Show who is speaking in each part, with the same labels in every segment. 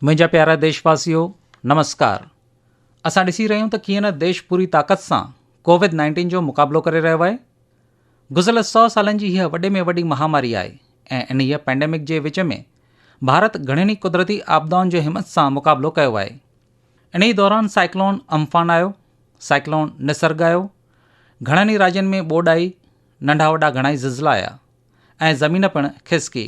Speaker 1: मुंहिंजा प्यारा देशवासियो, नमस्कार। असां ॾिसी रहियूं त कीअं न देश पूरी ताक़त सां कोविड-19 जो मुक़ाबिलो करे रहियो आहे। गुज़िरियल 100 सालनि जी हीअ वॾे में वॾी महामारी आहे ऐं इन हीअ पेंडेमिक जे विच में भारत घणनि ई कुदरती आपदाउनि जो हिमत सां मुक़ाबिलो कयो आहे। इन ई दौरान साइक्लोन अम्फान आयो, साइक्लोन निसर्ग आयो, घणनि ई राज्यनि में ॿोॾ आई, नंढा वॾा घणा ई ज़िलज़िला आया ऐं ज़मीन पिणु खिसकी।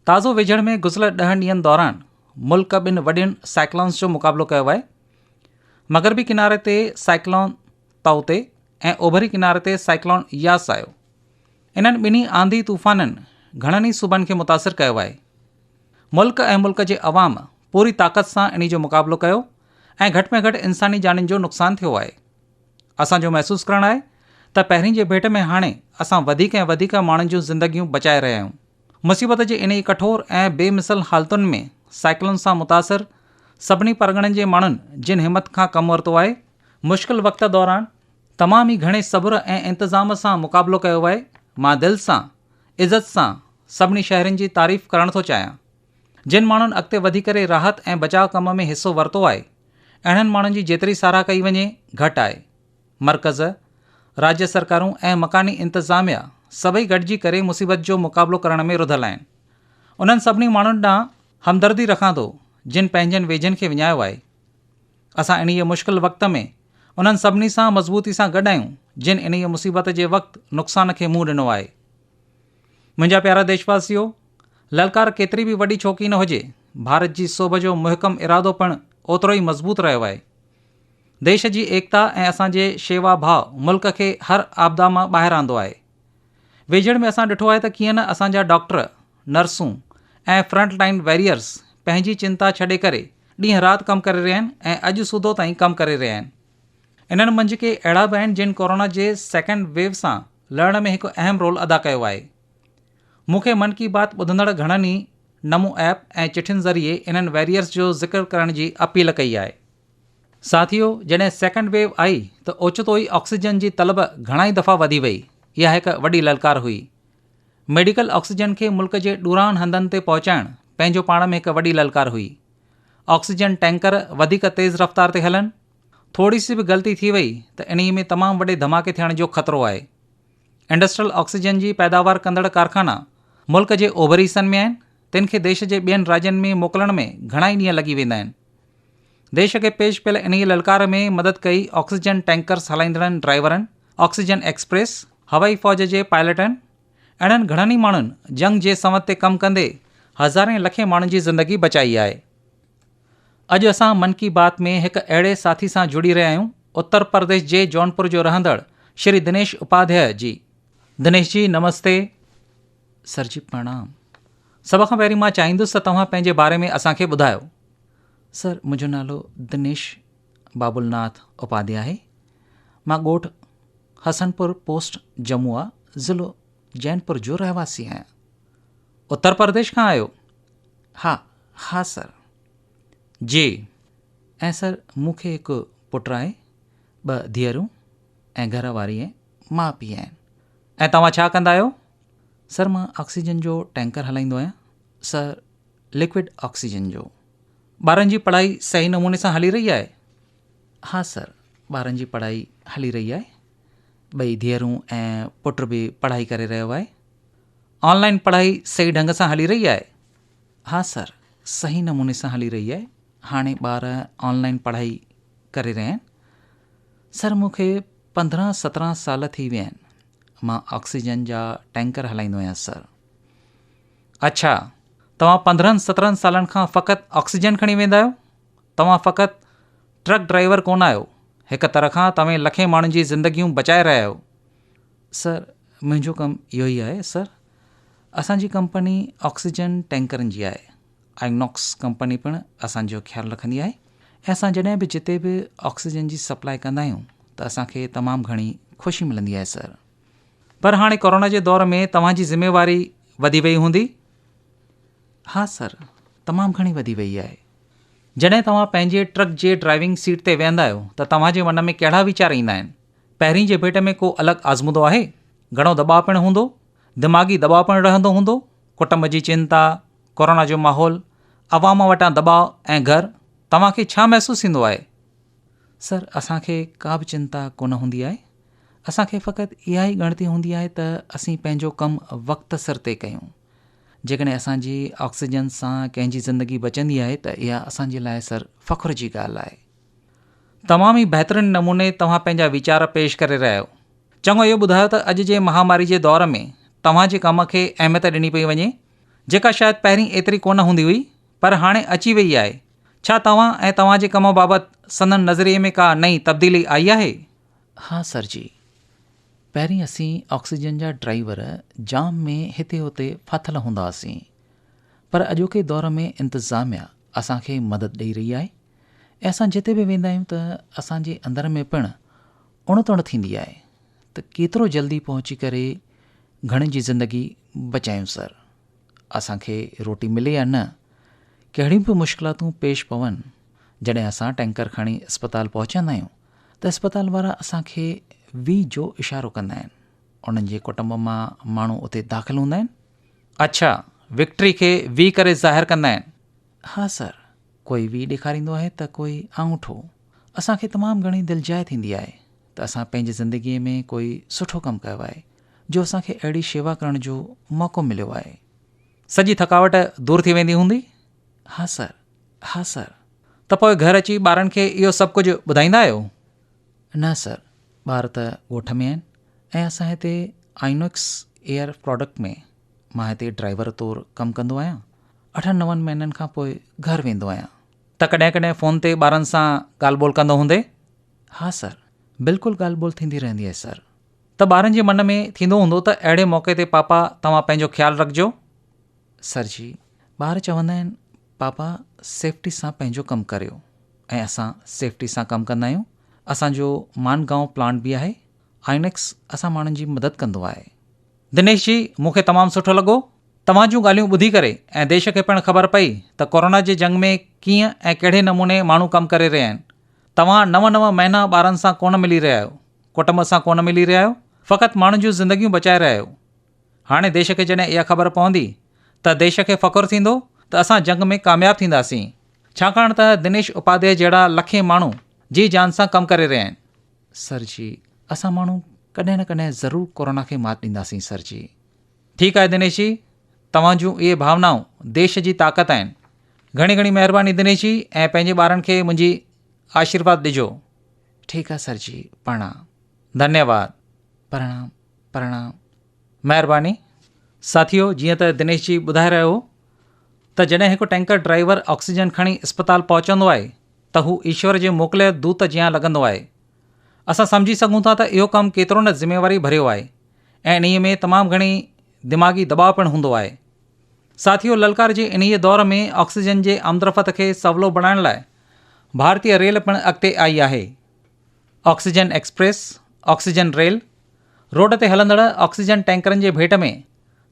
Speaker 1: ताज़ो वेझड़ में गुज़िरियल 10 ॾींहंनि दौरान मुल्क ॿिनि वॾियुनि साइक्लोन्स जो मुक़ाबिलो कयो आहे। मग़रबी किनारे ते साइक्लोन ताउते ऐं ओभरी किनारे ते साइक्लोन यास आयो। इन्हनि ॿिन्ही आंधी तूफ़ाननि घणनि ई सूबनि खे मुतासिर कयो आहे। मुल्क ऐं मुल्क जे अवाम पूरी ताक़त सां इन जो मुक़ाबिलो कयो ऐं घटि में घटि इंसानी जानुनि जो नुक़सानु थियो आहे। असांजो महसूसु करणु आहे त पहिरीं जे भेट में हाणे असां वधीक ऐं वधीक माण्हुनि जूं ज़िंदगियूं बचाए रहिया आहियूं। मुसीबत जे इन ई कठोर ऐं बेमिसल हालतुनि में साइक्लोन सां मुतासिर सभिनी परगणनि जे माण्हुनि जिन हिमत खां कमु वरितो आहे, मुश्किल वक़्त दौरान तमामु ई घणे सब्र ऐं इंतज़ाम सां मुक़ाबिलो कयो आहे। मां दिलि सां, इज़त सां सभिनी शहरनि जी तारीफ़ करणु थो चाहियां। जिन माण्हुनि अॻिते वधी करे राहत ऐं बचाव कम में हिसो वरितो आहे, अहिड़नि माण्हुनि जी जेतिरी साराह कई वञे घटि आहे। मर्कज़, राज्य सरकारूं ऐं मकानी इंतिज़ामिया सभई गॾिजी करे मुसीबत जो मुक़ाबिलो करण में रुधल आहिनि। उन्हनि सभिनी माण्हुनि ॾांहुं हमदर्दी रखां थो जिन पंहिंजनि वेझनि खे विञायो आहे। असां इन मुश्किल वक़्त में उन्हनि सभिनी सां मज़बूती सां गॾु आहियूं जिन इन मुसीबत जे वक़्तु नुक़सान खे मुंहुं ॾिनो आहे। मुंहिंजा प्यारा देशवासियो, ललकार केतिरी बि वॾी छो की न हुजे, भारत जी सोभ जो मुहकम इरादो पिणु ओतिरो ई मज़बूत रहियो आहे। देश जी एकता ऐं असांजे शेवा भाव मुल्क खे हर आपदा मां ॿाहिरि आंदो आहे। वेझड़ में असां ॾिठो आहे त कीअं न असांजा डॉक्टर, नर्सूं ऐं फ्रंट लाइन वॉरियर्स पंहिंजी चिंता छॾे करे ॾींहं राति कमु करे रहिया आहिनि ऐं अॼु सूदो ताईं कमु करे रहिया आहिनि। इन्हनि मंझि के अहिड़ा बि आहिनि जिन कोरोना जे सेकेंड वेव सां लड़ण में हिकु अहम रोल अदा कयो आहे। मूंखे मन की बात ॿुधंदड़ घणनि ई नमो ऐप ऐं चिठियुनि ज़रिए इन्हनि वॉरियर्स जो ज़िक्र करण जी अपील कई आहे। साथियो, जॾहिं सेकेंड वेव आई त ओचितो ई ऑक्सीजन जी तलब घणा ई दफ़ा वधी वई। इहा हिकु वॾी ललकार हुई। मेडिकल ऑक्सीजन खे मुल्क जे ॾूरान हंधनि ते पहुचाइणु पंहिंजो पाण में हिकु वॾी ललकार हुई। ऑक्सीजन टैंकर वधीक तेज़ रफ़्तार ते हलनि, थोरी सी बि ग़लती थी वई त इन में तमामु वॾे धमाके थियण जो ख़तरो आहे। इंडस्ट्रियल ऑक्सीजन जी पैदावार कंदड़ कारखाना मुल्क जे ओभरी हिसनि में आहिनि। तिन खे देश जे ॿियनि राज्यनि में मोकिलण में घणा ई ॾींहं लॻी वेंदा आहिनि। देश खे पेश पियल इन ललकार में मदद कई ऑक्सीजन टैंकर्स हलाईंदड़नि ड्राइवरनि, ऑक्सीजन एक्सप्रेस, हवाई फ़ौज जे पायलटनि। अहिड़नि घणनि ई माण्हुनि जंग जे संवत ते कमु कंदे हज़ारें लखे माण्हुनि जी ज़िंदगी बचाई आहे। अॼु असां मन की बात में हिकु अहिड़े साथी सां जुड़ी रहिया आहियूं, उत्तर प्रदेश जे जौनपुर जो रहंदड़ श्री दिनेश उपाध्याय जी। दिनेश जी, नमस्ते। सर जी, प्रणाम। सभ खां पहिरीं मां चाहींदुसि त तव्हां पंहिंजे बारे में असांखे ॿुधायो। सर, मुंहिंजो नालो दिनेश बाबुलनाथ उपाध्याय आहे। मां ॻोठ हसनपुर पोस्ट जम्मू आहे, ज़िलो जैनपुर जो रहवासी आहियां। उत्तर प्रदेश खां आहियो? हा सर। जी। ऐं सर, मूंखे हिकु पुटु आहे, 2 धीअरूं ऐं घर वारी ऐं माउ पीउ आहिनि। ऐं तव्हां छा कंदा आहियो? सर, मां ऑक्सीजन जो टैंकर हलाईंदो आहियां। सर, लिक्विड ऑक्सीजन जो। ॿारनि जी पढ़ाई सही नमूने सां हली रही आहे? हा सर, ॿारनि जी पढ़ाई हली रही आहे। 2 धीअरूं ऐं पुटु बि पढ़ाई करे रहियो आहे। ऑनलाइन पढ़ाई सही ढंग सां हली रही आहे? हा सर, सही नमूने सां हली रही आहे। हाणे ॿार ऑनलाइन पढ़ाई करे रहिया आहिनि। सर, मूंखे 15-17 साल थी विया आहिनि। मां ऑक्सीजन जा टैंकर हलाईंदो आहियां सर। अच्छा, तव्हां 15-17 सालनि खां फ़क़ति ऑक्सीजन खणी वेंदा आहियो? तव्हां फ़क़ति ट्रक ड्राइवर कोन आहियो। हिकु तरह खां तव्हां लखे माण्हुनि जी ज़िंदगियूं बचाए रहिया आहियो। सर, मुंहिंजो कमु इहो ई आहे सर। असांजी कंपनी ऑक्सीजन टैंकरनि जी आहे। आइनॉक्स कंपनी पिणु असांजो ख़्यालु रखंदी आहे ऐं असां जॾहिं बि जिते बि ऑक्सीजन जी सप्लाई कंदा आहियूं त असांखे तमामु घणी ख़ुशी मिलंदी आहे सर। पर हाणे कोरोना जे दौर में तव्हांजी ज़िम्मेवारी वधी वई हूंदी? हा सर, तमामु घणी वधी वई आहे। जॾहिं तव्हां पंहिंजे ट्रक जे ड्राइविंग सीट ते वेहंदा आहियो त तव्हांजे मन में कहिड़ा वीचार ईंदा आहिनि? पहिरीं जे भेट में को अलॻि आज़मूदो आहे? घणो दॿाउ पिणु हूंदो? दिमाग़ी दॿाउ पिणु रहंदो हूंदो? कुटुंब जी चिंता, कोरोना जो माहौल, अवाम वटां दबाव ऐं घर, तव्हांखे छा महसूसु थींदो आहे? सर, असांखे का बि चिंता कोन हूंदी आहे। असांखे फ़क़ति इहा ई ॻणती हूंदी आहे त असीं पंहिंजो कमु वक़्त सिर ते कयूं। जेकॾहिं असांजी ऑक्सीजन सां कंहिंजी ज़िंदगी बचंदी आहे त इहा असांजे लाइ सर फ़ख़ुर जी ॻाल्हि आहे। तमामु ई बहितरीन नमूने तव्हां पंहिंजा वीचार पेश करे रहिया आहियो। चङो इहो ॿुधायो त अॼु जे महामारी जे दौर में तव्हांजे कम खे अहमियत ॾिनी पई वञे, जेका शायदि पहिरीं एतिरी कोन हूंदी हुई, पर हाणे अची वई आहे। छा तव्हां ऐं तव्हांजे कम बाबति संदन नज़रिए में का नई तब्दीली आई आहे? हा सर जी, पहिरीं असीं ऑक्सीजन जा ड्राइवर जाम में हिते हुते फाथल हूंदा हुआसीं, पर अॼोके दौर में इंतिज़ामिया असांखे मदद ॾेई रही आहे ऐं असां जिते बि वेंदा आहियूं त असांजे अंदर में पिणु उणतुण थींदी आहे त केतिरो जल्दी पहुची करे घणनि जी ज़िंदगी बचायूं सर। असांखे रोटी मिले या न, कहिड़ियूं बि मुश्किलातूं पेश पवनि, जॾहिं असां टैंकर खणी अस्पताल पहुचंदा आहियूं त अस्पताल वारा असांखे वी जो इशारो कंदा आहिनि। उन्हनि जे कुटुंब मां माण्हू उते दाख़िल हूंदा आहिनि। अच्छा, विक्ट्री खे वी करे ज़ाहिर कंदा आहिनि? हा सर, कोई वी ॾेखारींदो आहे त कोई आङूठो। असांखे तमामु घणी दिलजाए थींदी आहे त असां पंहिंजी ज़िंदगीअ में कोई सुठो कमु कयो आहे जो असांखे अहिड़ी शेवा करण जो मौक़ो मिलियो आहे। सॼी थकावट दूरि थी वेंदी हूंदी? हा सर, हा सर। त पोइ घर अची ॿारनि खे इहो सभु कुझु ॿुधाईंदा आहियो? न सर, ॿार त ॻोठ में आहिनि ऐं असां हिते आइनॉक्स एयर प्रोडक्ट में मां हिते ड्राइवर तौरु कमु कंदो आहियां। 8-9 महीननि खां पोइ घर वेंदो आहियां। त कॾहिं कॾहिं फ़ोन ते ॿारनि सां ॻाल्हि ॿोल कंदो हूंदे? हा सर, बिल्कुलु ॻाल्हि ॿोल थींदी रहंदी आहे सर। त ॿारनि जे मन में थींदो हूंदो त अहिड़े मौक़े ते पापा तव्हां पंहिंजो ख़्यालु रखिजो। सर जी, ॿार चवंदा आहिनि पापा सेफ्टी सां पंहिंजो कमु करियो ऐं असां सेफ्टी सां कमु कंदा आहियूं। असांजो मानगांव प्लांट बि आहे। आइनेक्स असां माण्हुनि जी मदद कंदो आहे। दिनेश जी, मूंखे तमामु सुठो लॻो तव्हां जूं ॻाल्हियूं ॿुधी करे ऐं देश खे पिणु ख़बर पई त कोरोना जे जंग में कीअं ऐं कहिड़े नमूने माण्हू कमु करे रहिया आहिनि। तव्हां 9 महीना ॿारनि सां कोन मिली रहिया आहियो, कुटुंब सां कोन मिली रहिया आहियो, फ़क़ति माण्हुनि जूं ज़िंदगियूं बचाए रहिया आहियो। हाणे देश खे जॾहिं इहा ख़बर पवंदी त देश खे फ़ख़ुरु थींदो त असां जंग में कामयाबु थींदासीं, छाकाणि त दिनेश उपाध्याय जहिड़ा लखे माण्हू जी जान सां कमु करे रहिया आहिनि। सर जी, असां माण्हू कॾहिं न कॾहिं ज़रूरु कोरोना खे मात ॾींदासीं सर जी। ठीकु आहे दिनेश जी, तव्हां जूं इहे भावनाऊं देश जी ताक़त आहिनि। घणी घणी महिरबानी दिनेश जी, ऐं पंहिंजे ॿारनि खे मुंहिंजी आशीर्वाद ॾिजो। ठीकु आहे सर जी, प्रणाम। धन्यवाद। प्रणाम प्रणाम। महिरबानी। साथियो, जीअं त दिनेश जी ॿुधाए रहियो हो त जॾहिं हिकु टैंकर ड्राइवर ऑक्सीजन खणी अस्पताल पहुचंदो आहे त हू ईश्वर जे मोकिलियल दूत जियां लॻंदो आहे। असां सम्झी सघूं था त इहो कमु केतिरो न ज़िम्मेवारी भरियो आहे ऐं इन्हीअ में तमामु घणी दिमाग़ी दॿाउ पिणु हूंदो आहे। साथियो, ललकार जे इन्हीअ दौर में ऑक्सीजन जे आमदरफ़त खे सवलो बणाइण लाइ भारतीय रेल पिणु अॻिते आई आहे। Oxygen express, oxygen rail, road ते हलंदड़ ऑक्सीजन टैंकरनि जे भेट में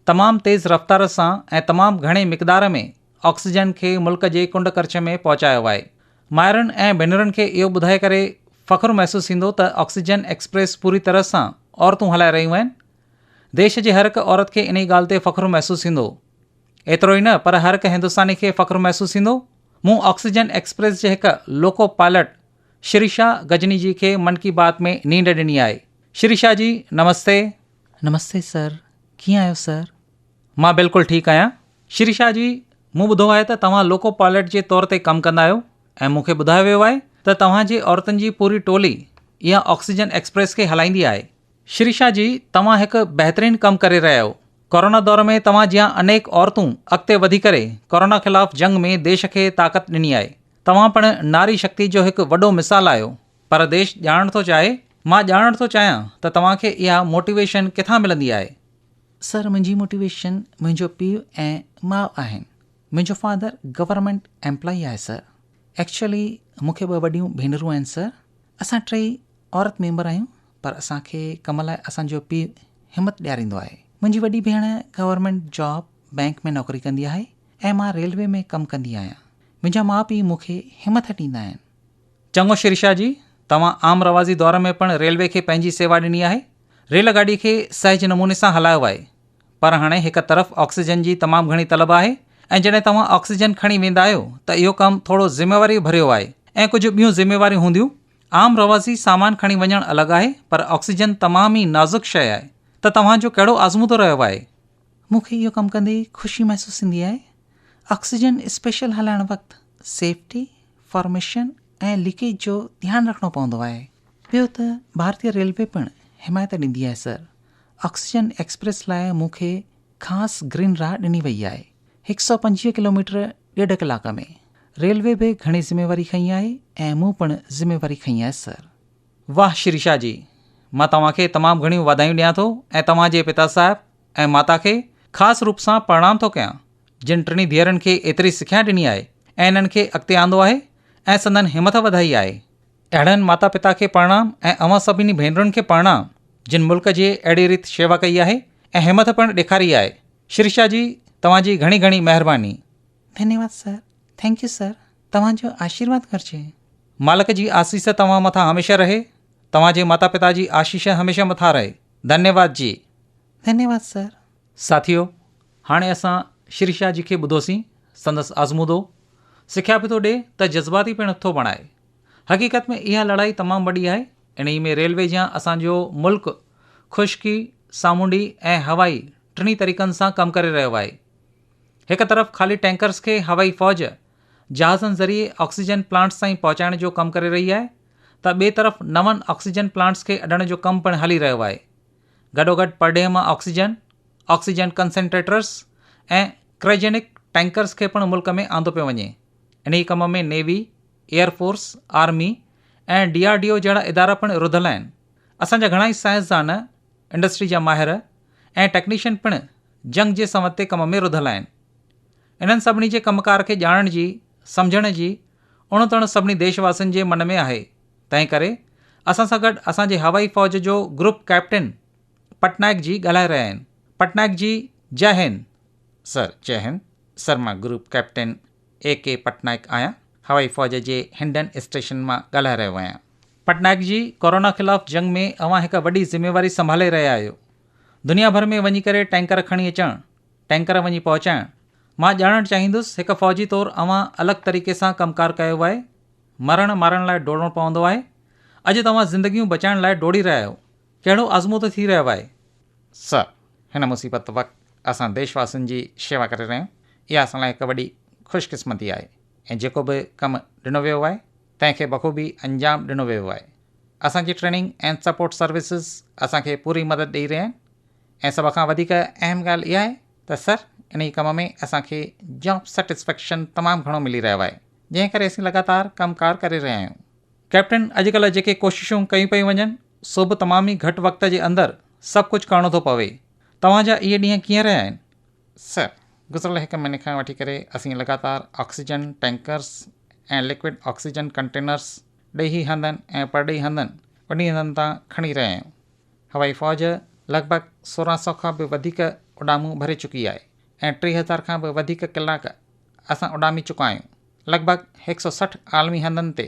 Speaker 1: तमामु तेज़ रफ़्तार सां ऐं तमामु घणे मिक़दार में ऑक्सीजन खे मुल्क जे कुंड करछ में पहुचायो आहे। माइरुनि ऐं भेनरुनि खे इहो ॿुधाए करे फ़ख़ुरु महसूसु थींदो त ऑक्सीजन एक्सप्रेस पूरी तरह सां औरतूं हलाए रहियूं आहिनि। देश जे हर हिकु औरत खे इन ॻाल्हि ते फ़ख़ुरु महसूसु थींदो। एतिरो ई न, पर हर हिकु हिंदुस्तानी खे फ़ख़ुरु महसूसु थींदो। मूं ऑक्सीजन एक्सप्रेस जे हिकु लोको पायलट शिरीषा गजनी जी खे मन की बात में नींड ॾिनी आहे। शिरीषा जी, नमस्ते। नमस्ते सर, कीअं आहियो सर? मां बिल्कुलु ठीकु आहियां। शिरीषा जी, मूं ॿुधो आहे त तव्हां लोको पायलट जे तौर ते कमु कंदा आहियो ऐं मूंखे ॿुधायो वियो आहे त तव्हांजे औरतुनि जी पूरी टोली इहा ऑक्सीजन एक्सप्रेस खे हलाईंदी आहे। शिरीषा जी, तव्हां हिकु बहितरीनु कमु करे रहिया आहियो। कोरोना दौर में तव्हां जियां अनेक औरतूं अॻिते वधी करे कोरोना ख़िलाफ़ जंग में देश खे ताक़त ॾिनी आहे। तव्हां पिणु नारी शक्ति जो हिकु वॾो मिसाल आहियो। पर देश ॼाणणु थो चाहे, मां ॼाणणु थो चाहियां त तव्हांखे इहा मोटिवेशन किथां मिलंदी आहे? सर, मुंहिंजी मोटिवेशन मुंहिंजो पीउ ऐं माउ आहिनि। मुंहिंजो फादर गवर्नमेंट एम्प्लॉई आहे सर। एक्चुअली मूंखे 2 वॾियूं भेनरूं आहिनि सर। असां 3 औरत मेंबर आहियूं, पर असांखे कम लाइ असांजो पीउ हिमत ॾियारींदो आहे। मुंहिंजी वॾी भेण गवर्नमेंट जॉब बैंक में नौकरी कंदी आहे ऐं मां रेलवे में कमु कंदी आहियां। मुंहिंजा माउ पीउ मूंखे हिमत ॾींदा आहिनि। चङो शिरीषा जी, तव्हां आम रवाज़ी दौर में पिणु रेलवे खे पंहिंजी सेवा ॾिनी आहे। रेलगाॾी खे सहज नमूने सां हलायो आहे। पर हाणे हिकु तरफ़ ऑक्सीजन जी तमामु घणी तलब आहे ऐं जॾहिं तव्हां ऑक्सीजन खणी वेंदा आहियो त इहो कमु थोरो ज़िम्मेवारी भरियो आहे ऐं कुझु ॿियूं ज़िम्मेवारियूं हूंदियूं। आम रवाज़ी सामान खणी वञणु अलॻि आहे, पर ऑक्सीजन तमामु ई नाज़ुक शइ आहे। त तव्हांजो कहिड़ो आज़मूदो रहियो आहे? मूंखे इहो कमु कंदे ख़ुशी महसूसु थींदी आहे। ऑक्सीजन स्पेशल हलाइण वक़्तु सेफ्टी, फॉर्मेशन ऐं लीकेज जो ध्यानु रखिणो पवंदो आहे। ॿियो त भारतीय रेलवे पिणु हिमायत ॾींदी आहे सर। ऑक्सीजन एक्सप्रेस लाइ मूंखे ख़ासि ग्रीन राह ॾिनी वई आहे, 125 किलोमीटर 1.5 कलाक में। रेलवे बि घणी ज़िम्मेवारी खई आहे ऐं मूं पिणु ज़िम्मेवारी खई आहे सर। वाह शिरीषा जी, मां तव्हांखे तमामु घणियूं वाधायूं ॾियां थो ऐं तव्हांजे पिता साहिबु ऐं माता खे ख़ासि रूप सां प्रणाम थो कयां, जिन टिनी धीअरुनि खे एतिरी सिखिया ॾिनी आहे ऐं इन्हनि खे अॻिते आंदो आहे ऐं संदन हिमत वधाई आहे। अहिड़नि माता पिता खे प्रणाम ऐं अवां सभिनी भेनरुनि खे प्रणाम, जिन मुल्क जे अहिड़ी रीति शेवा कई आहे ऐं हिमत पिणु ॾेखारी आहे। शिरीषा जी, तव्हांजी घणी घणी महिरबानी। धन्यवाद सर। Thank U sir. तव्हांजो आशीर्वाद घुरिजे। मालिक जी आसीस तव्हां मथां हमेशह रहे। तव्हांजे माता पिता जी आशीष हमेशह मथां रहे। धन्यवाद जी। धन्यवाद सर। साथियो, हाणे असां शिरीषा जी खे ॿुधोसीं। संदसि आज़मूदो सिखिया बि थो ॾिए त जज़्बाती पिणु थो बणाए। हक़ीक़त में इहा लड़ाई तमामु वॾी आहे। इन में रेलवे जा असांजो मुल्क ख़ुश्की, सामूंडी ऐं हवाई टिनी तरीक़नि सां कमु करे रहियो आहे। हिकु तरफ़ ख़ाली टैंकर्स खे हवाई फ़ौज जहाज़नि ज़रिए ऑक्सीजन प्लांट्स ताईं पहुचाइण जो कमु करे रही आहे, त ॿिए तरफ़ नवनि ऑक्सीजन प्लांट्स खे अॾण जो कमु पिणु हली रहियो आहे। गॾोगॾु परडे॒ह मां ऑक्सीजन कंसंट्रेटर्स ऐं क्रायोजेनिक टैंकर्स खे पिणु मुल्क में आंदो पियो वञे। इन ई कम में नेवी, एयरफोर्स, आर्मी ऐं DRDO जहिड़ा इदारा पिणु रुधल आहिनि। असांजा घणाई साइंसदान, इंडस्ट्री जा माहिर ऐं टेक्नीशियन पिणु जंग जे संवत ते कम में रुधल आहिनि। इन्हनि सभिनी जे कमकार खे ॼाणण जी, सम्झण जी उणतण सभिनी देशवासियुनि जे मन में आहे। तंहिं करे असां सां गॾु असांजे हवाई फ़ौज जो ग्रुप कैप्टन पटनायक जी ॻाल्हाए रहिया आहिनि। पटनायक जी, जय हिंद। सर, जय हिंद। सर, मां ग्रुप कैप्टन AK पटनायक आहियां। हवाई फ़ौज जे हिंडन स्टेशन मां ॻाल्हाए रहियो आहियां। पटनायक जी, कोरोना ख़िलाफ़ जंग में अव्हां हिकु वॾी ज़िम्मेवारी संभाले रहिया आहियो। दुनिया भर में वञी करे टैंकर खणी अचणु, टैंकर वञी पहुचाइणु। मां ॼाणणु चाहींदुसि, हिकु फ़ौजी तौरु अव्हां अलॻि तरीक़े सां कमकारु कयो आहे। मरण मारण लाइ डोड़णो पवंदो आहे। अॼु तव्हां ज़िंदगियूं बचाइण लाइ डोड़ी रहिया आहियो। कहिड़ो आज़मूदो थी रहियो आहे? सर, हिन मुसीबत वक़्तु असां देशवासियुनि जी शेवा करे रहिया आहियूं। इहा असां लाइ हिकु वॾी ख़ुशकिस्मती आहे ऐं जेको बि कमु ॾिनो वियो आहे तंहिंखे बख़ूबी अंजाम ॾिनो वियो आहे। असांजी ट्रेनिंग ऐं सपोर्ट सर्विसिस असांखे पूरी मदद ॾेई रहिया आहिनि ऐं सभ खां वधीक अहम ॻाल्हि इहा आहे त सर, इन ई कम में असांखे जॉब सेटिस्फेक्शन तमामु घणो मिली रहियो आहे, जंहिं करे असीं लगातार कमकार करे रहिया आहियूं। कैप्टन, अॼुकल्ह जेके कोशिशूं कयूं पियूं वञनि, सो बि तमामु ई घटि वक़्त जे अंदरि सभु कुझु करणो थो पवे। तव्हांजा इहे ॾींहं कीअं रहिया आहिनि? सर, गुज़िरियल हिकु महीने खां वठी करे असीं लगातार ऑक्सीजन टैंकर्स ऐं लिक्विड ऑक्सीजन कंटेनर्स ॾेही हंधनि ऐं परॾेही हंधनि वॾी हंधनि तां खणी रहिया आहियूं। हवाई फ़ौज लॻभॻि 1600 खां बि वधीक उॾामूं भरे चुकी आहे ऐं 3000 खां बि वधीक कलाक असां उॾामी चुका आहियूं। लॻभॻि 160 आलमी हंधनि ते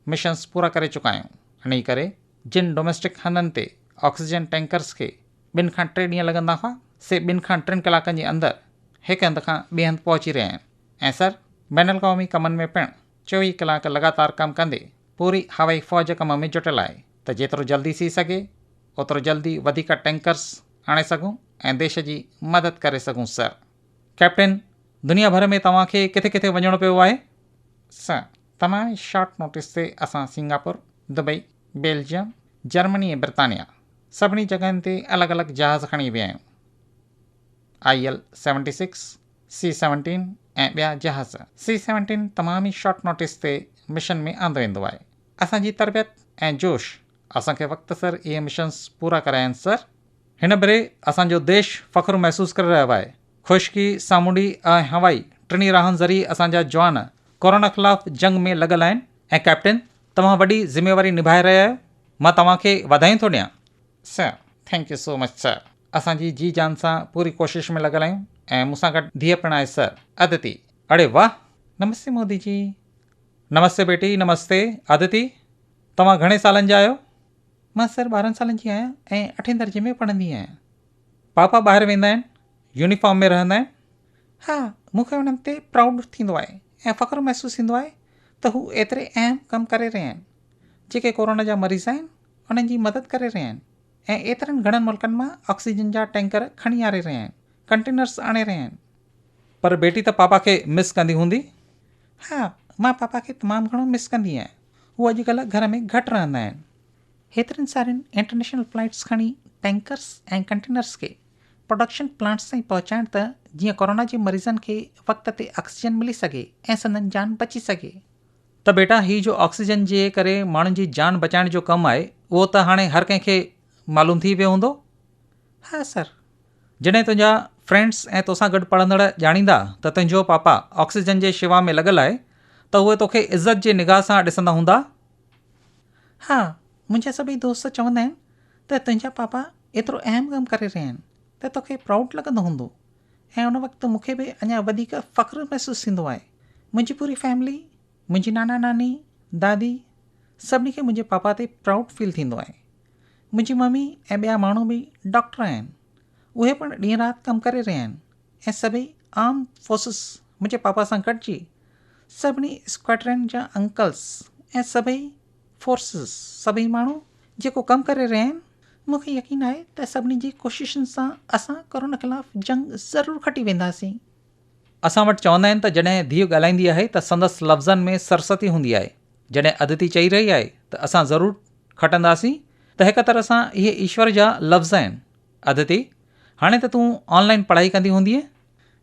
Speaker 1: मिशन्स पूरा करे चुका आहियूं। इन ई करे जिन डोमेस्टिक हंधनि ते ऑक्सीजन टैंकर्स खे 2 खां 3 ॾींहं लॻंदा हुआ, से 2 खां 3 कलाकनि जे अंदरि हिकु हंधि खां ॿिए हंधि पहुची रहिया आहिनि। ऐं सर, बैन अल-क़वामी कमनि में पिणु 24 कलाक लगातार कमु कंदे पूरी हवाई फ़ौज कम में जुटियल आहे त जेतिरो जल्दी थी सघे ओतिरो जल्दी वधीक टैंकर्स आणे सघूं ऐं देश जी मदद करे सघूं। सर, कैप्टन, दुनिया भर में तव्हांखे किथे किथे वञिणो पियो आहे? सर, तमामु शॉर्ट नोटिस ते असां सिंगापुर, दुबई, बेल्जियम, जर्मनी ऐं ब्रितानिया सभिनी जॻहियुनि ते अलॻि अलॻि जहाज़ खणी विया आहियूं। IL-76, C-17 ऐं ॿिया जहाज़। C-17 तमामु ई शॉर्ट नोटिस ते मिशन में आंदो वेंदो आहे। असांजी तरबियत ऐं जोश असांखे वक़्तसर इहे मिशन्स पूरा कराइनि। सर, हिन भेरे असांजो देश फ़ख़्रु महसूसु करे रहियो आहे। ख़ुश्की, सामूंडी ऐं हवाई टिनी राहनि ज़रिए असांजा जवान कोरोना ख़िलाफ़ जंग में लॻल आहिनि। ऐं कैप्टन, तव्हां वॾी ज़िम्मेवारी निभाए रहिया आहियो। मां तव्हांखे वाधायूं थो ॾियां। Sir, thank you so much sir. असांजी जी जान सां पूरी कोशिश में लॻल आहियूं ऐं मूंसां गॾु धीअ पिणु आहे सर, अदिति। अड़े वाह! नमस्ते मोदी जी। नमस्ते बेटी, नमस्ते। अदिति, तव्हां घणे सालनि जा आहियो? मां सर 12 सालनि जी आहियां ऐं 8हीं दर्जे में पढ़ंदी आहियां। पापा ॿाहिरि वेंदा आहिनि, यूनिफॉर्म में रहंदा आहिनि। हा, मूंखे उन्हनि ते प्राउड थींदो आहे ऐं फ़ख़्रु महसूसु थींदो आहे त हू एतिरे अहम कमु करे रहिया आहिनि। जेके कोरोना जा मरीज़ आहिनि उन्हनि जी मदद करे रहिया आहिनि ऐं एतिरनि घणनि मुल्कनि मां ऑक्सीजन जा टैंकर खणी आरे रहिया आहिनि, कंटेनर्स आणे रहिया आहिनि। पर बेटी त पापा खे मिस कंदी हूंदी? हा, मां पापा खे तमामु घणो मिस कंदी आहियां। हू अॼुकल्ह घर में घटि रहंदा आहिनि। हेतिरनि सारियुनि इंटरनेशनल फ्लाइट्स खणी टैंकर्स ऐं कंटेनर्स खे प्रोडक्शन प्लांट्स ताईं पहुचाइण त जीअं कोरोना जे मरीज़नि खे वक़्त ते ऑक्सीजन मिली सघे ऐं संदनि जान बची सघे। त बेटा, ही जो ऑक्सीजन जे करे माण्हुनि जी जान बचाइण जो कमु आहे उहो त हाणे हर कंहिंखे मालूम थी वियो हूंदो? हा सर। जॾहिं तुंहिंजा फ्रेंड्स ऐं तोसां गॾु पढ़ंदड़ ॼाणींदा त तुंहिंजो पापा ऑक्सीजन जे शेवा में लॻल आहे त उहे तोखे इज़त जे निगाह सां ॾिसंदा हूंदा? हा, मुंहिंजा सभई दोस्त चवंदा आहिनि त तुंहिंजा पापा एतिरो अहम कमु करे रहिया आहिनि त तोखे प्राउड लॻंदो हूंदो ऐं उन वक़्तु मूंखे बि अञा वधीक फ़ख़्रु महसूसु थींदो आहे। मुंहिंजी पूरी फैमिली, मुंहिंजी नाना नानी, दादी, सभिनी खे मुंहिंजे पापा ते प्राउड फील थींदो आहे। मुंहिंजी मम्मी ऐं ॿिया माण्हू बि डॉक्टर आहिनि। उहे पिणु ॾींहुं राति कमु करे रहिया आहिनि ऐं सभई आर्म फोर्सिस मुंहिंजे पापा सां गॾिजी सभिनी स्क्वाड्रन जा अंकल्स ऐं सभई फोर्सिस, सभई माण्हू जेको कमु करे रहिया आहिनि, मूंखे यकीन आहे त सभिनी जी कोशिशुनि सां असां कोरोना ख़िलाफ़ु जंग ज़रूरु खटी वेंदासीं। असां वटि चवंदा आहिनि त जॾहिं धीउ ॻाल्हाईंदी आहे त संदसि लफ़्ज़नि में सरसती हूंदी आहे। जॾहिं अदिती चई रही आहे त असां ज़रूरु खटंदासीं त हिक तरह सां इहे ईश्वर जा लफ़्ज़ आहिनि। अदिती, हाणे त तूं ऑनलाइन पढ़ाई कंदी हूंदीअ?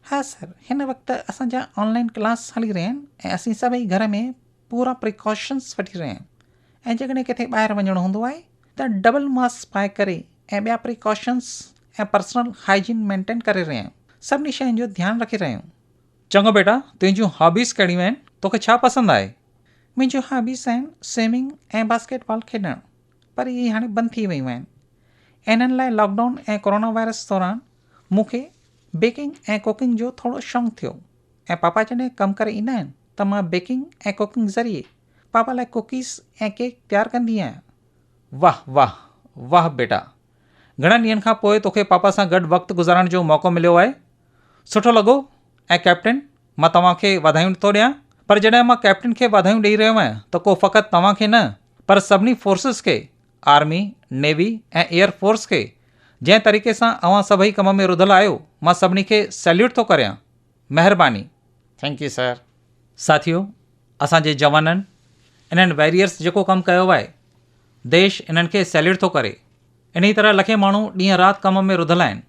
Speaker 1: हा सर, हिन वक़्तु असांजा ऑनलाइन क्लास हली रहिया आहिनि ऐं असीं सभई घर में पूरा प्रिकॉशन्स वठी रहिया आहियूं ऐं जेकॾहिं किथे ॿाहिरि वञिणो हूंदो आहे त डबल मास्क पाए करे ऐं ॿिया प्रिकॉशन्स ऐं पर्सनल हाइजीन मेंटेन करे रहिया आहियूं। सभिनी शयुनि जो ध्यानु रखी रहिया आहियूं। चङो बेटा, तुंहिंजूं हॉबीज़ कहिड़ियूं आहिनि? तोखे छा पसंदि आहे? मुंहिंजूं हॉबीज़ आहिनि स्विमिंग ऐं बास्केटबॉल खेॾणु, पर इहे हाणे बंदि थी वियूं आहिनि। इन्हनि लाइ लॉकडाउन ऐं कोरोना वायरस दौरान मूंखे बेकिंग ऐं कुकिंग जो थोरो शौक़ु थियो ऐं पापा जॾहिं कमु करे ईंदा आहिनि त मां बेकिंग ऐं कुकिंग ज़रिए पापा लाइ कुकीज़ ऐं केक तयारु कंदी आहियां। वाह वाह वाह बेटा, घणनि ॾींहंनि खां पोइ तोखे पापा सां गॾु वक़्तु गुज़ारण जो मौक़ो मिलियो आहे। सुठो लॻो। ऐं कैप्टन, मां तव्हांखे वाधायूं थो ॾियां, पर जॾहिं मां कैप्टन खे वाधायूं ॾेई रहियो आहियां त को फ़क़ति तव्हांखे न, पर सभिनी फोर्सिस खे, आर्मी, नेवी ऐं एयरफोर्स खे, जंहिं तरीक़े सां अव्हां सभई कम में रुधल आहियो, मां सभिनी खे सैल्यूट थो करियां। महिरबानी। Thank U sir. साथियो, असांजे जवाननि, इन्हनि वैरियर्स जेको कमु कयो आहे, देश इन्हनि खे सैल्यूट थो करे। इन तरह लखे माण्हू ॾींहुं राति कम में रुधल आहिनि।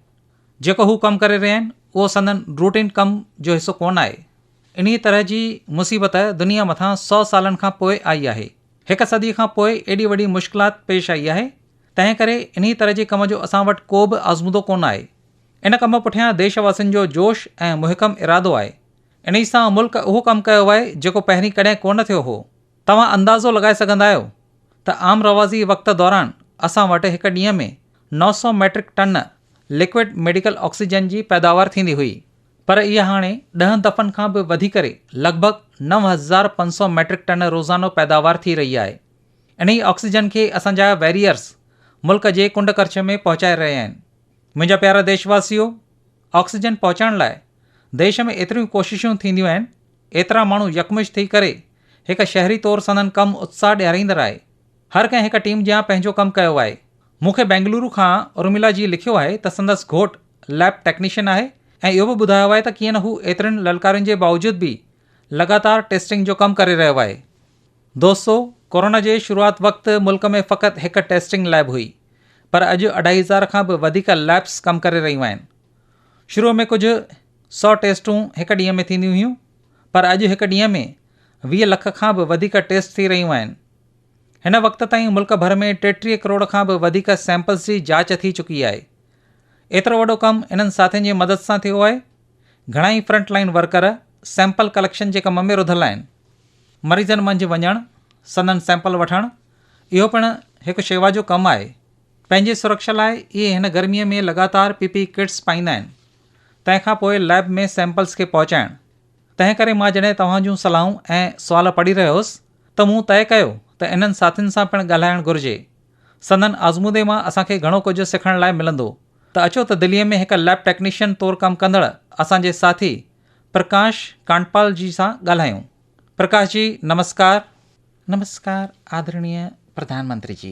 Speaker 1: जेको हू कमु करे रहिया आहिनि उहो संदनि रूटीन कम जो हिसो कोन आहे। इन तरह जी मुसीबत दुनिया मथां 100 सालनि खां पोइ आई आहे। हिकु सदी खां पोइ एॾी वॾी मुश्किलात पेश आई आहे। तंहिं करे इन तरह जे कम जो असां वटि को बि आज़मूदो कोन आहे। इन कम पुठियां देशवासियुनि जो जोश ऐं मुहिकम इरादो आहे। इन सां मुल्क उहो कमु कयो आहे जेको पहिरीं कॾहिं कोन थियो हो। तव्हां अंदाज़ो लॻाए सघंदा आहियो त आम रवाज़ी वक़्त दौरान असां वटि हिकु ॾींहं में 900 metric tonne liquid medical oxygen जी पैदावार थींदी हुई, पर इहा हाणे 10 दफ़नि खां बि वधी करे लॻभॻि 9500 मैट्रिक टन रोज़ानो पैदावार थी रही आहे। इन ई ऑक्सीजन खे असांजा वैरियर्स मुल्क जे कुंड करछ में पहुचाए रहिया आहिनि। मुंहिंजा प्यारा देशवासियो, ऑक्सीजन पहुचाइण लाइ देश में एतिरियूं कोशिशूं थींदियूं आहिनि, एतिरा माण्हू यकमुश थी करे हिकु शहरी तौरु संदन कमु उत्साह ॾियारींदड़ आहे। हर कंहिं हिकु टीम जा पंहिंजो कमु कयो आहे। मूंखे बेंगलुरु खां उर्मिला जी लिखियो आहे त संदसि घोटु लैब टेक्नीशियन आहे ऐं इहो बि ॿुधायो आहे त कीअं न हू एतिरनि ललकारियुनि जे बावजूदि बि लगातार टेस्टिंग जो कमु करे रहियो आहे। दोस्तो, कोरोना जे शुरूआति वक़्तु मुल्क में फ़क़ति हिकु टेस्टिंग लैब हुई, पर अॼु 2500 खां बि वधीक लैब्स कमु करे रहियूं आहिनि। शुरूअ में कुझु 100 टेस्टूं हिकु ॾींहं में थींदियूं हुयूं, पर अॼु हिकु ॾींहं में 20 लख खां बि वधीक टेस्ट थी रहियूं आहिनि। हिन वक़्त ताईं मुल्क भर में 33 करोड़ खां बि वधीक सैंपल्स जी जांच थी चुकी आहे। एतिरो वॾो कमु इन्हनि साथियुनि जी मदद सां थियो आहे। घणाई फ्रंटलाइन वर्कर सैंपल कलेक्शन जे कम में रुधल आहिनि। मरीज़नि मंझि वञणु, संदनि सैंपल वठणु, इहो पिणु हिकु शेवा जो कमु आहे। पंहिंजे सुरक्षा लाइ इहे हिन गर्मीअ में लगातार PPE किट्स पाईंदा आहिनि, तंहिंखां पोइ लैब में सैंपल्स खे पहुचाइणु। तंहिं करे मां जॾहिं तव्हां जूं सलाहूं ऐं सुवाल पढ़ी रहियो हुउसि त मूं तइ कयो त इन्हनि साथियुनि सां पिणु ॻाल्हाइणु घुरिजे। संदनि आज़मूदे मां असांखे घणो कुझु सिखण लाइ मिलंदो। त अचो त दिल्लीअ में हिकु लैब टेक्नीशियन तौरु कमु कंदड़ असांजे साथी प्रकाश कांडपाल जी सां ॻाल्हायूं। प्रकाश जी नमस्कार। नमस्कार आदरणीय प्रधानमंत्री जी।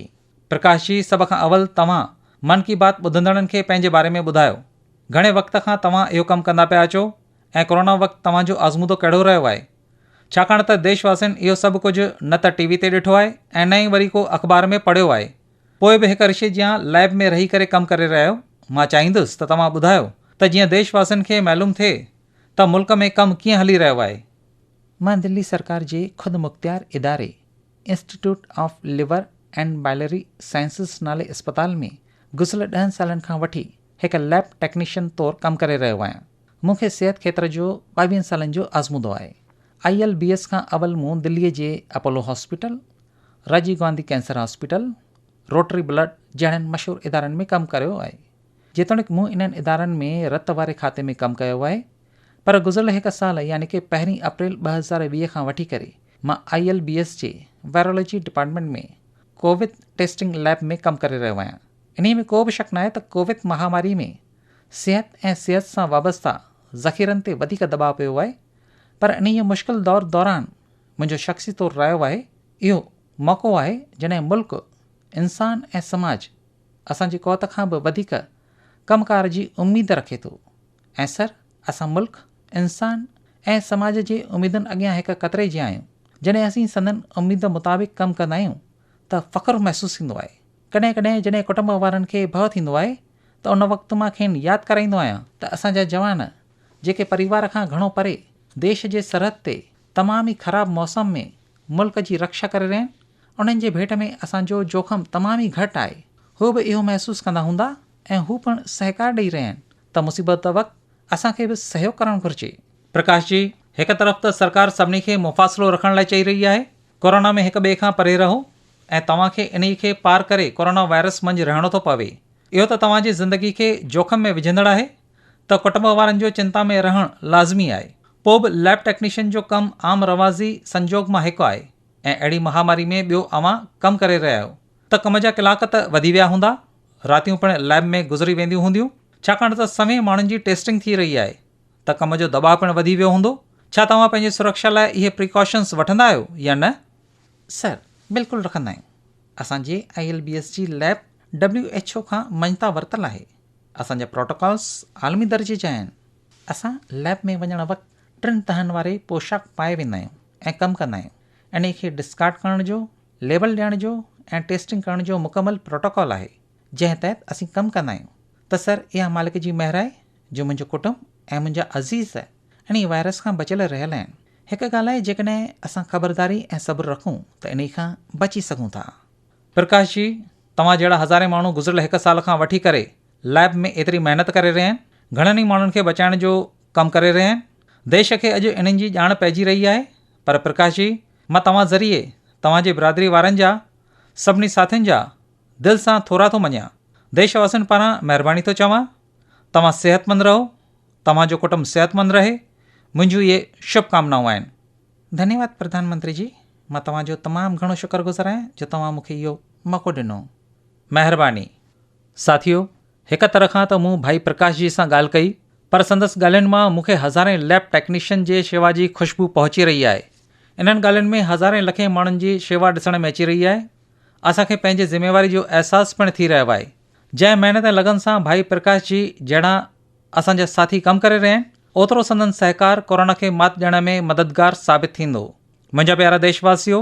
Speaker 1: प्रकाश जी, सभ खां अवल तव्हां मन की बात ॿुधंदड़नि खे पंहिंजे बारे में ॿुधायो। घणे वक़्त खां तव्हां इहो कमु कंदा पिया अचो ऐं कोरोना वक़्तु तव्हांजो आज़मूदो कहिड़ो रहियो आहे? छाकाणि त देशवासियुनि इहो सभु कुझु न त टीवी ते ॾिठो आहे ऐं न ई वरी को अख़बार में पढ़ियो आहे। पोइ बि हिकु ऋषि जियां लैब में रही करे कमु करे रहिया आहियो। मां चाहींदुसि त तव्हां ॿुधायो त जीअं देशवासियुनि खे मालूम थिए त मुल्क में कमु कीअं हली रहियो आहे। मां दिल्ली सरकार जे ख़ुदि मुख़्तियार इदारे institute of liver and biliary sciences नाले अस्पताल में गुज़िरियल 10 सालनि खां वठी हिकु लैब टेक्नीशियन तौरु कमु करे रहियो आहियां। मूंखे सिहत खेत्र जो 22 सालनि जो आज़मूदो आहे। ILBS खां अवल मूं दिल्लीअ जे Apollo hospital, Rajiv Gandhi cancer hospital, rotary blood जहिड़नि मशहूरु इदारनि में कमु कयो आहे। जेतोणीकि मूं इन्हनि इदारनि में रत वारे खाते में कमु कयो आहे, पर गुज़िरियल हिकु साल यानी कि 1 अप्रैल 2020 खां वठी करे मां ILBS जे वायरोलॉजी डिपार्टमेंट में कोविड टेस्टिंग लैब में कमु करे रहियो आहियां। इन में को बि शक न आहे त कोविड महामारी में सिहत ऐं सिहत सां वाबस्ता ज़ख़ीरनि ते वधीक दबाव पियो आहे, पर इन मुश्किल दौर दौरान मुंहिंजो शख़्सी तौरु रहियो आहे इहो मौक़ो आहे जॾहिं मुल्क, इंसान ऐं समाज असांजी क़ौत खां बि वधीक कमकार जी उमेद रखे थो। ऐं सर, असां मुल्क, इंसान ऐं समाज जे उमेदुनि अॻियां हिकु क़तरे जी आहियूं। जॾहिं असीं संदन उमेद मुताबिक़ कमु कंदा आहियूं त फ़ख़्रु महसूसु थींदो आहे। कॾहिं कॾहिं जॾहिं कुटुंब वारनि खे भउ थींदो आहे त उन वक़्तु मां खेनि यादि कराईंदो आहियां त असांजा जवान जेके परिवार खां घणो परे देश जे सरहद ते तमामु ई ख़राबु मौसम में मुल्क जी रक्षा करे रहिया आहिनि, उन्हनि जे भेट में असांजो जोखम तमामु ई घटि आहे। हू बि इहो महसूसु कंदा हूंदा ऐं हू पिणु सहकार ॾेई रहिया आहिनि त मुसीबत वक़्तु असांखे बि सहयोग करणु घुरिजे। प्रकाश जी, हिकु तरफ़ त सरकार सभिनी खे मुफ़ासिलो रखण लाइ चई रही आहे, कोरोना में हिक ॿिए खां परे रहो ऐं तव्हांखे इन खे पार करे कोरोना वायरस मंझि रहणो थो पवे। इहो त तव्हांजी ज़िंदगी खे जोखम में विझंदड़ आहे त कुटुंब वारनि जो चिंता में रहणु लाज़मी आहे। पोइ बि लैब टेक्नीशियन जो कमु आम रवाज़ी संजोग मां हिकु आहे ऐं अहिड़ी महामारी में ॿियो अवां कमु करे रहिया आहियो त कम जा कलाक त वधी विया हूंदा, रातियूं पिणु लैब में गुज़री वेंदियूं हूंदियूं, छाकाणि त समय माण्हुनि जी टेस्टिंग थी रही आहे त कम जो दबाव पिणु वधी वियो हूंदो। छा तव्हां पंहिंजी सुरक्षा लाइ इहे प्रिकॉशन्स वठंदा आहियो या न? सर, बिल्कुलु रखंदा आहियूं। असांजे ILBS जी लैब WHO खां मञता वरितल आहे। असांजा प्रोटोकॉल्स आलमी दर्जे जा आहिनि। असां लैब में वञण वक़्तु 3 तहनि वारे पोशाक पाए वेंदा आहियूं ऐं कमु कंदा आहियूं। इन खे डिस्कार्ड करण जो, लेबल ॾियण जो ऐं टेस्टिंग करण जो मुकमल प्रोटोकॉल आहे जंहिं तहत असीं कमु कंदा आहियूं। त सर, इहा मालिक जी महिर आहे जो मुंहिंजो कुटुंब ऐं मुंहिंजा अज़ीज़ इन वायरस खां बचियल रहियल आहिनि। हिकु ॻाल्हि आहे, जेकॾहिं असां ख़बरदारी ऐं सब्र रखूं त इन खां बची सघूं था। प्रकाश जी, तव्हां जहिड़ा हज़ारे माण्हू गुज़िरियल 1 साल खां वठी करे लैब में एतिरी महिनत करे रहिया आहिनि, घणनि ई माण्हुनि खे बचाइण जो कमु करे रहिया आहिनि। देश खे अॼु इन्हनि जी ॼाण पइजी रही आहे। पर प्रकाश जी, मां तव्हां ज़रिए तव्हांजे बिरादरी वारनि जा, सभिनी साथियुनि जा दिलि सां थोरा थो मञियां। देशवासियुनि पारां महिरबानी थो चवां, तव्हां सिहतमंद रहो, तव्हांजो कुटुंब सिहतमंद रहे। मुंहिंजूं इहे शुभकामनाऊं आहिनि। धन्यवाद प्रधानमंत्री जी। मां तव्हांजो तमामु घणो शुक्रगुज़ार आहियां जो तव्हां मूंखे इहो मौक़ो ॾिनो। महिरबानी। साथियो, हिकु तरह खां त मूं भाई प्रकाश जी सां ॻाल्हि कई, पर संदसि ॻाल्हियुनि मां मूंखे हज़ारे लैब टेक्नीशियन जे शेवा जी ख़ुशबू पहुची रही आहे। इन्हनि ॻाल्हियुनि में हज़ारे लखे माण्हुनि जी शेवा ॾिसण में अची रही आहे। असांखे पंहिंजे ज़िम्मेवारी जो अहसासु पिणु थी रहियो आहे। जंहिं महिनत ऐं लगन सां भाई प्रकाश जी जहिड़ा असांजा साथी कमु करे रहिया आहिनि, ओतिरो संदन सहकार कोरोना खे मात ॾियण में मददगार साबित थींदो। मुंहिंजा प्यारा देशवासियो,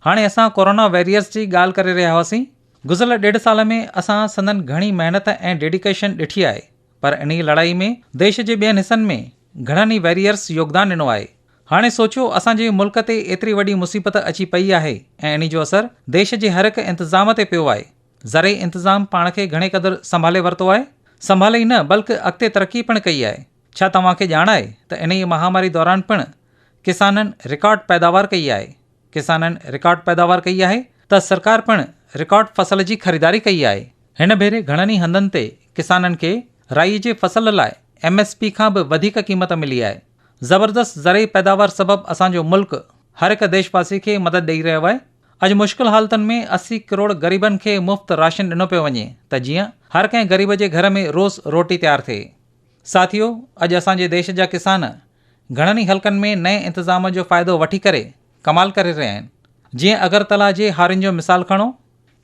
Speaker 1: हाणे असां कोरोना वॉरियर्स जी ॻाल्हि करे रहिया हुआसीं। गुज़िरियल 1.5 साल में असां संदन घणी महिनत ऐं डेडिकेशन ॾिठी आहे, पर इन लड़ाई में देश जे ॿियनि हिसनि में घणनि ई वॉरियर्स योगदान ॾिनो आहे। हाणे सोचियो, असांजे मुल्क ते एतिरी वॾी मुसीबत अची पई आहे ऐं इन जो असरु देश जे हर हिकु इंतिज़ाम ते पियो आहे। ज़रे इंतिज़ाम पाण खे घणे क़दुरु संभाले वरितो आहे, संभाले ई न बल्कि अॻिते तरक़ी पिणु कई आहे। छा तव्हांखे ॼाण आहे त इन ई महामारी दौरान पिणु किसाननि रिकॉर्ड पैदावार कई आहे। किसाननि रिकॉर्ड पैदावार कई आहे त सरकार पिणु रिकॉर्ड फसल जी ख़रीदारी कई आहे। हिन भेरे घणनि ई हंधनि ते किसाननि खे राईअ जे फसल लाइ MSP खां बि वधीक क़ीमत मिली आहे। ज़बरदस्त ज़रई पैदावार सबबु असांजो मुल्क हर हिकु देशवासी खे मदद ॾेई रहियो आहे। अॼु मुश्किल हालतुनि में 80 करोड़ ग़रीबनि खे मुफ़्त राशन ॾिनो पियो वञे त जीअं हर कंहिं ग़रीब जे घर में रोज़ रोटी तयारु थिए। साथियो, अॼु असांजे देश जा किसान घणनि ई हलकनि में नए इंतज़ाम जो फ़ाइदो वठी करे कमाल करे रहिया आहिनि। जीअं अगरतला जे हारियुनि जो मिसाल खणो,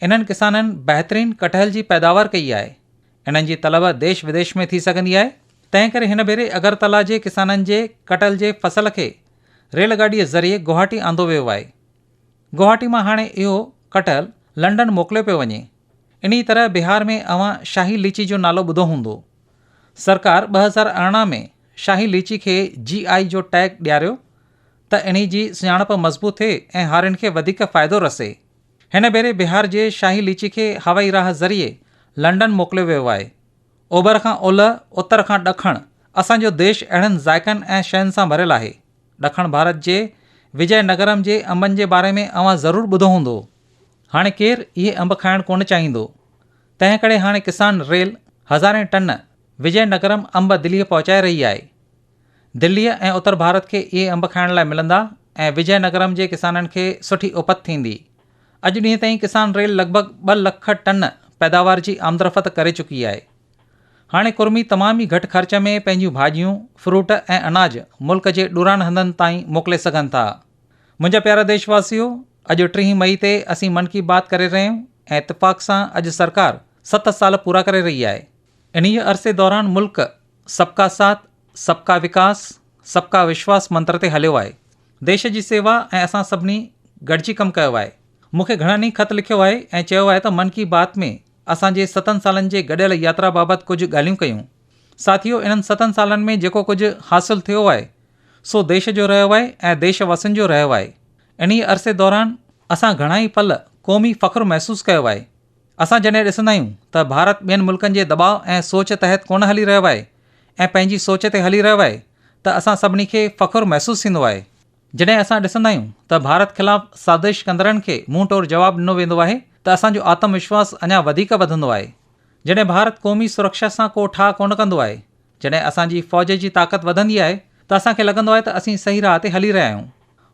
Speaker 1: इन्हनि किसाननि बहितरीन कटहल जी पैदावार कई आहे। इन्हनि जी तलब देश विदेश में थी सघंदी आहे। तंहिं करे हिन भेरे अगरतला जे किसाननि जे कटहल जे फसल खे रेलगाॾीअ ज़रिए गुवाहाटी आंदो वियो आहे। गुवाहाटी मां हाणे इहो कटहल लंडन मोकिलियो पियो वञे। इन्ही तरह बिहार में अव्हां शाही लीची जो नालो ॿुधो हूंदो। सरकार 2018 में शाही लीची खे GI जो टैग ॾियारियो त इन्ही जी सुञाणप मज़बूत थिए ऐं हारियुनि खे वधीक फ़ाइदो रसे। हिन भेरे बिहार जे शाही लीची खे हवाई राह ज़रिए लंडन मोकिलियो वियो आहे। ओभर खां ओलह, उत्तर खां ॾखणु असांजो देश अहिड़नि ज़ाइक़नि ऐं शयुनि सां भरियलु आहे। ॾखण भारत जे विजयनगरम जे अंबनि जे बारे में अव्हां ज़रूरु ॿुधो हूंदो। हाणे केरु इहे अंब खाइणु कोन चाहींदो। तंहिं करे हाणे किसान रेल हज़ारें टन विजयनगरम अंब दिल्लीअ पहुचाए रही आहे। दिल्लीअ ऐं उत्तर भारत खे इहे अंब खाइण लाइ मिलंदा ऐं विजयनगरम जे किसाननि खे सुठी उपत थींदी। अॼु ॾींहं ताईं किसान रेल लॻभॻि 2 लख टन पैदावार जी आमदरफ़त करे चुकी आहे। हाणे कुर्मी तमामु ई घटि ख़र्च में पंहिंजूं भाॼियूं, फ्रूट ऐं अनाज मुल्क जे ॾुरान हंधनि ताईं मोकिले सघनि था। मुंहिंजा प्यारा देशवासियो, अॼु 3 मई ते असीं मन की बात करे रहिया आहियूं ऐं इतफ़ाक़ सां अॼु सरकार 7 साल पूरा करे रही आहे। इन्हीअ अरसे दौरान मुल्क सबका साथ, सबका विकास, सबका विश्वास मंत्र ते हलियो आहे। देश जी सेवा ऐं असां सभिनी गॾिजी कमु कयो आहे। मूंखे घणनि ई ख़त लिखियो आहे ऐं चयो आहे त मन की बात में असांजे 7 सालनि जे गॾियल यात्रा बाबति कुझु ॻाल्हियूं कयूं। साथियो, इन्हनि 7 सालनि में जेको कुझु हासिलु थियो आहे सो देश जो रहियो आहे ऐं देशवासियुनि जो रहियो आहे। इन्ही अरसे दौरान असां घणा ई पल क़ौमी फ़ख़्रु महसूसु कयो आहे। असां जॾहिं ॾिसंदा आहियूं त भारत ॿियनि मुल्कनि जे दबाव ऐं सोच तहत कोन हली रहियो आहे ऐं पंहिंजी सोच ते हली रहियो आहे त असां सभिनी खे फ़ख़्रु महसूसु थींदो आहे। जॾहिं असां ॾिसंदा आहियूं त भारत ख़िलाफ़ु साज़िश कंदड़नि खे मुंहुं तोड़ जवाबु ॾिनो वेंदो आहे त असांजो आत्मविश्वास अञा वधीक वधंदो आहे। जॾहिं भारत क़ौमी सुरक्षा सां को ठाह कोन कंदो आहे, जॾहिं असांजी फ़ौज जी ताक़त वधंदी आहे त असांखे लॻंदो आहे त असीं सही राह ते हली रहिया आहियूं।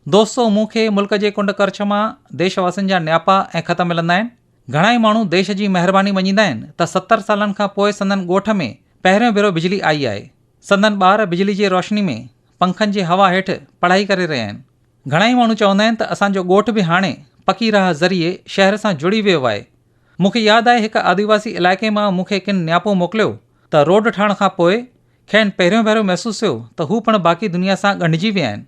Speaker 1: दोस्तो, मूंखे मुल्क जे कुंड करछ मां देशवासियुनि जा न्यापा ऐं ख़त मिलंदा आहिनि। घणा ई माण्हू देश जी महिरबानी मञींदा आहिनि त 70 सालनि खां पोइ संदन ॻोठ में पहिरियों भेरो बिजली आई आहे। संदन ॿार बिजली जी रोशनी में पंखनि जी हवा हेठि पढ़ाई करे रहिया आहिनि। घणा ई माण्हू चवंदा आहिनि त असांजो ॻोठ बि हाणे पकी राह ज़रिए शहर सां जुड़ी वियो आहे। मूंखे यादि आहे हिकु आदिवासी इलाइक़े मां मूंखे किन न्यापो मोकिलियो त रोड ठहण खां पोइ खेनि पहिरियों भेरो महसूसु थियो त हू पिणु बाक़ी दुनिया सां ॻंढिजी विया आहिनि।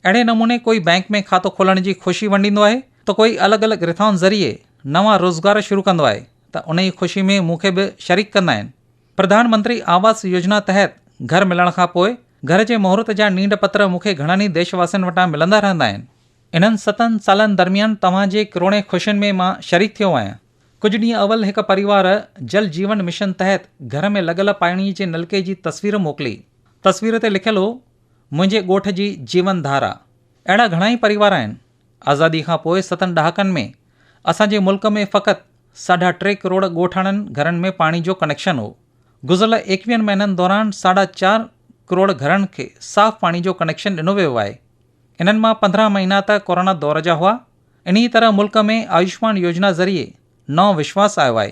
Speaker 1: अहिड़े नमूने कोई बैंक में खातो खोलण जी ख़ुशी वंडींदो आहे त कोई अलॻि अलॻि रिथाउनि ज़रिए नवां रोज़गार शुरू कंदो आहे त उन ई ख़ुशी में मूंखे बि शरीक कंदा आहिनि। प्रधानमंत्री आवास योजना तहत घर मिलण खां पोइ घर जे मुहूर्त जा नींड पत्र मूंखे घणनि ई देशवासियुनि वटां मिलंदा रहंदा आहिनि। इन्हनि 7 सालनि दरमियान तव्हांजे किरोड़े ख़ुशियुनि में मां शरीक थियो आहियां। कुझु ॾींहं अवल हिकु परिवार जल जीवन मिशन तहत घर में लॻल पाणीअ जे नलके जी तस्वीर मोकिली। तस्वीर ते लिखियलु हो, मुंहिंजे ॻोठ जी जीवन धारा। अहिड़ा घणा ई परिवार आहिनि। आज़ादी खां पोइ 7 ॾहाकनि में असांजे मुल्क में फ़क़ति 3.5 करोड़ ॻोठाणनि घरनि में पाणी जो कनेक्शन हो। गुज़िरियल 21 महीननि दौरान 4.5 करोड़ घरनि खे साफ़ पाणी जो कनेक्शन ॾिनो वियो आहे। इन्हनि मां 15 महीना त कोरोना दौर जा हुआ। इन्ही तरह मुल्क में आयुष्मान योजना ज़रिए नओं विश्वास आयो आहे।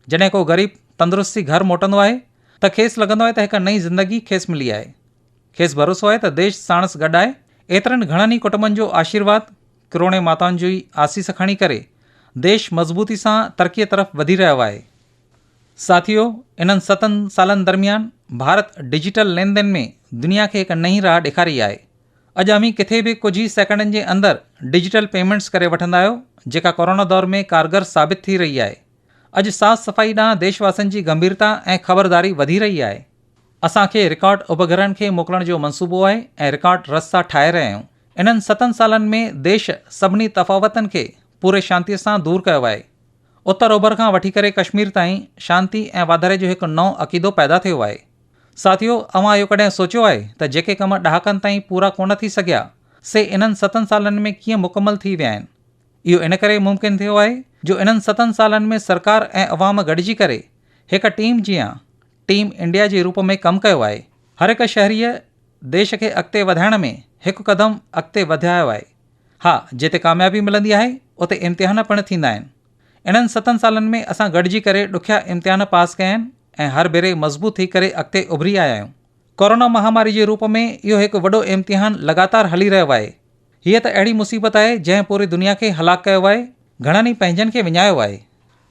Speaker 1: जॾहिं को ग़रीब तंदुरुस्ती घर मोटंदो आहे त खेसि लॻंदो आहे त हिकु नई ज़िंदगी खेसि मिली आहे। खेसि भरोसो आहे त देश साणुसि गॾु आहे। एतिरनि घणनि ई कुटुंबनि जो आशीर्वाद, किरोड़े माताउनि जी आसीस खणी करे देश मज़बूती सां तरक़ीअ तरफ़ वधी रहियो आहे। साथियो, इन्हनि 7 सालनि दरमियान भारत डिजिटल लेन देन में दुनिया खे हिकु नई राह ॾेखारी आहे। अॼु अमीं किथे बि कुझु ई सेकंडनि जे अंदरि डिजिटल पेमेंट्स करे वठंदा आहियो, जेका कोरोना दौर में कारगर साबित थी रही आहे। अॼु साफ़ सफ़ाई ॾांहुं देशवासियुनि जी गंभीरता ऐं ख़बरदारी वधी रही आहे। असांखे रिकॉर्ड उपग्रहनि खे मोकिलण जो मनसूबो आहे ऐं रिकॉर्ड रस्ता ठाहे रहिया आहियूं। इन्हनि 7 सालनि में देश सभिनी तफ़ावतनि खे पूरे शांतीअ सां दूर कयो आहे। उत्तर ओभर खां वठी करे कश्मीर ताईं शांती ऐं वाधारे जो हिकु नओं अक़ीदो पैदा थियो आहे। साथियो, अव्हां इहो कॾहिं सोचियो आहे त जेके कम ॾहाकनि ताईं पूरा कोन थी सघिया से इन्हनि 7 सालनि में कीअं मुकमल थी विया आहिनि? इहो इन करे मुमकिन थियो आहे जो इन्हनि 7 सालनि में सरकार ऐं अवाम गॾिजी करे हिकु टीम जीअं टीम इंडिया जे रूप में कमु कयो आहे। हर हिकु शहरीअ देश खे अॻिते वधाइण में हिकु क़दम अॻिते वधायो आहे। हा, जिते कामयाबी मिलंदी आहे उते इम्तिहान पिणु थींदा आहिनि। इन्हनि 7 सालनि में असां गॾिजी करे ॾुखिया इम्तिहान पास कया आहिनि ऐं हर भेरे मज़बूत थी करे अॻिते उभरी आया आहियूं। कोरोना महामारी जे रूप में इहो हिकु वॾो इम्तिहान लगातार हली रहियो आहे। हीअ त अहिड़ी मुसीबत आहे जंहिं पूरी दुनिया खे हलाक कयो आहे, घणनि ई पंहिंजनि खे विञायो आहे।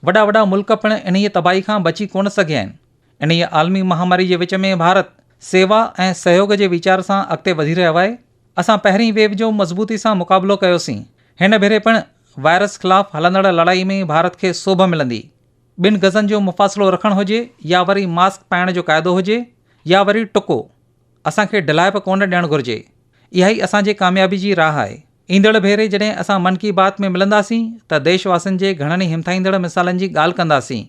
Speaker 1: वॾा वॾा मुल्क पिणु इन्हीअ तबाही खां बची कोन सघिया आहिनि। इन्हीअ आलमी महामारी जे विच में भारत सेवा ऐं सहयोग जे वीचार सां अॻिते वधी रहियो आहे। असां पहिरीं वेव जो मज़बूती सां मुक़ाबिलो कयोसीं। हिन भेरे पिणु वायरस ख़िलाफ़ु हलंदड़ लड़ाई में भारत खे सोभ मिलंदी। 2 गज़नि जो मुफ़ासिलो रखणु हुजे या वरी मास्क पाइण जो क़ाइदो हुजे या वरी टुको, असांखे ढिलाइप कोन ॾियणु घुरिजे। इहा ई असांजी कामयाबी जी राह आहे। ईंदड़ भेरे जॾहिं असां मन की बात में मिलंदासीं त देशवासियुनि जे घणनि ई हिमथाईंदड़ मिसालनि जी ॻाल्हि कंदासीं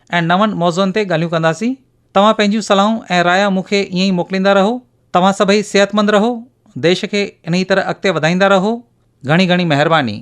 Speaker 1: ऐं नवनि मौज़ुअनि ते ॻाल्हियूं कंदासीं। तव्हां पंहिंजूं सलाहूं ऐं राया मूंखे ईअं ई मोकिलींदा रहो। तव्हां सभई सिहतमंद रहो, देश खे इन ई तरह अॻिते वधाईंदा रहो। घणी घणी महिरबानी।